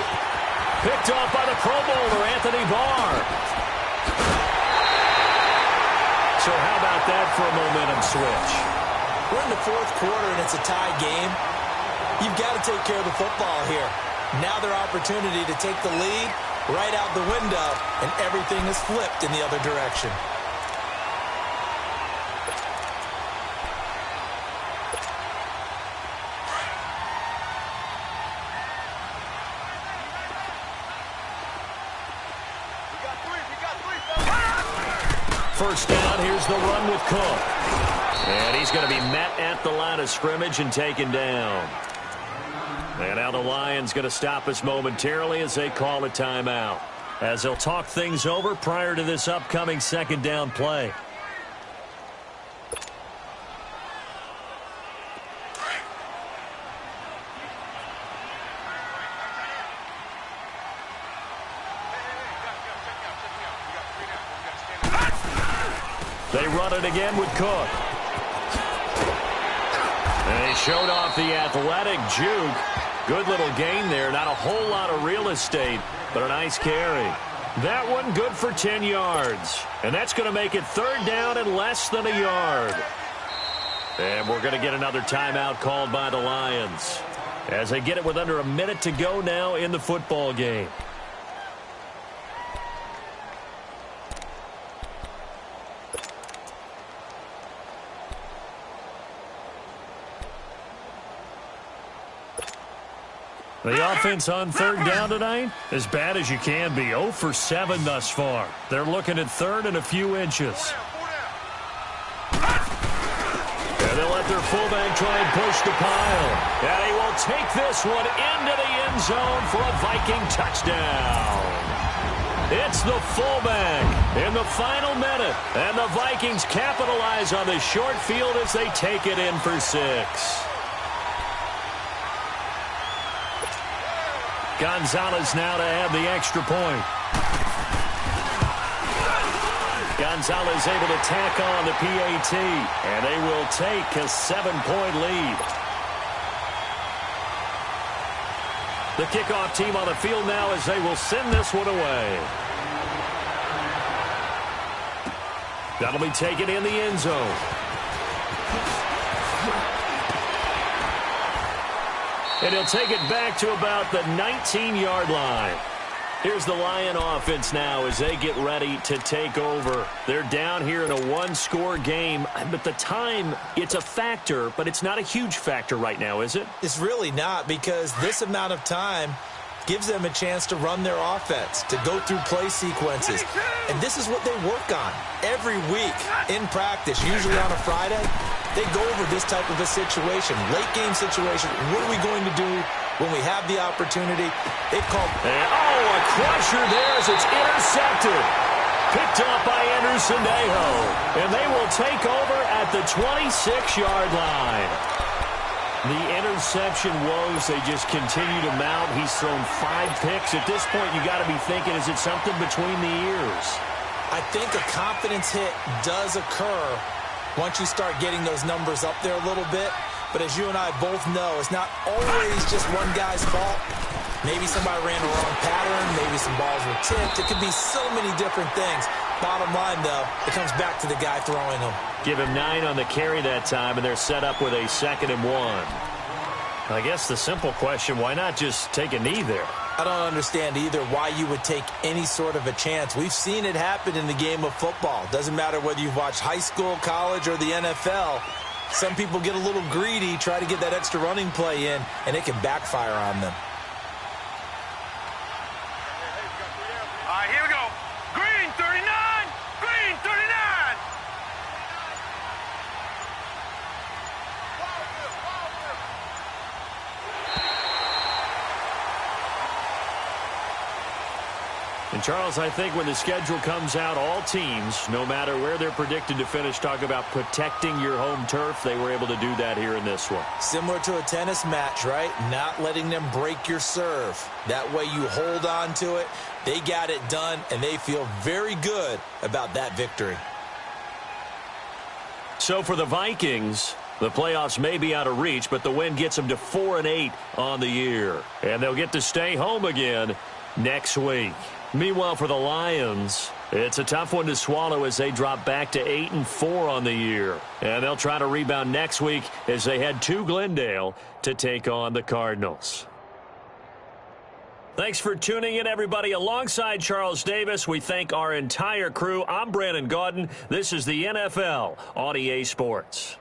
Picked off by the Pro Bowler, Anthony Barr. So how about that for a momentum switch? We're in the fourth quarter, and it's a tie game. You've got to take care of the football here. Now their opportunity to take the lead right out the window, and everything is flipped in the other direction. First down, here's the run with Cook. And he's going to be met at the line of scrimmage and taken down. And now the Lions going to stop us momentarily as they call a timeout, as they'll talk things over prior to this upcoming second down play. They run it again with Cook. And he showed off the athletic juke. Good little gain there. Not a whole lot of real estate, but a nice carry. That one good for 10 yards. And that's going to make it third down and less than a yard. And we're going to get another timeout called by the Lions, as they get it with under a minute to go now in the football game. The offense on third down tonight, as bad as you can be. 0 for 7 thus far. They're looking at third and a few inches. And they'll let their fullback try and push the pile. And he will take this one into the end zone for a Viking touchdown. It's the fullback in the final minute. And the Vikings capitalize on the short field as they take it in for 6. Gonzalez now to have the extra point. Gonzalez able to tack on the PAT, and they will take a 7-point lead. The kickoff team on the field now as they will send this one away. That'll be taken in the end zone. And he'll take it back to about the 19-yard line. Here's the Lion offense now as they get ready to take over. They're down here in a one-score game, but the time, it's a factor, but it's not a huge factor right now, is it? It's really not, because this amount of time, gives them a chance to run their offense, to go through play sequences. And this is what they work on every week in practice, usually on a Friday. They go over this type of a situation, late game situation. What are we going to do when we have the opportunity? They've called... a crusher there as it's intercepted. Picked up by Anderson-Dejo. And they will take over at the 26-yard line. The interception woes, they just continue to mount. He's thrown 5 picks. At this point, you got to be thinking, is it something between the ears? I think a confidence hit does occur once you start getting those numbers up there a little bit. But as you and I both know, it's not always just one guy's fault. Maybe somebody ran a wrong pattern. Maybe some balls were tipped. It could be so many different things. Bottom line, though, it comes back to the guy throwing them. Give him 9 on the carry that time, and they're set up with a 2nd and 1. I guess the simple question, why not just take a knee there? I don't understand either why you would take any sort of a chance. We've seen it happen in the game of football. Doesn't matter whether you've watched high school, college, or the NFL. Some people get a little greedy, try to get that extra running play in, and it can backfire on them. All right, here we go. Green 39. Green 39. And, Charles, I think when the schedule comes out, all teams, no matter where they're predicted to finish, talk about protecting your home turf. They were able to do that here in this one. Similar to a tennis match, right? Not letting them break your serve. That way you hold on to it. They got it done, and they feel very good about that victory. So for the Vikings, the playoffs may be out of reach, but the win gets them to 4-8 on the year. And they'll get to stay home again next week. Meanwhile, for the Lions, it's a tough one to swallow as they drop back to 8-4 on the year. And they'll try to rebound next week as they head to Glendale to take on the Cardinals. Thanks for tuning in, everybody. Alongside Charles Davis, we thank our entire crew. I'm Brandon Gaudin. This is the NFL on EA Sports.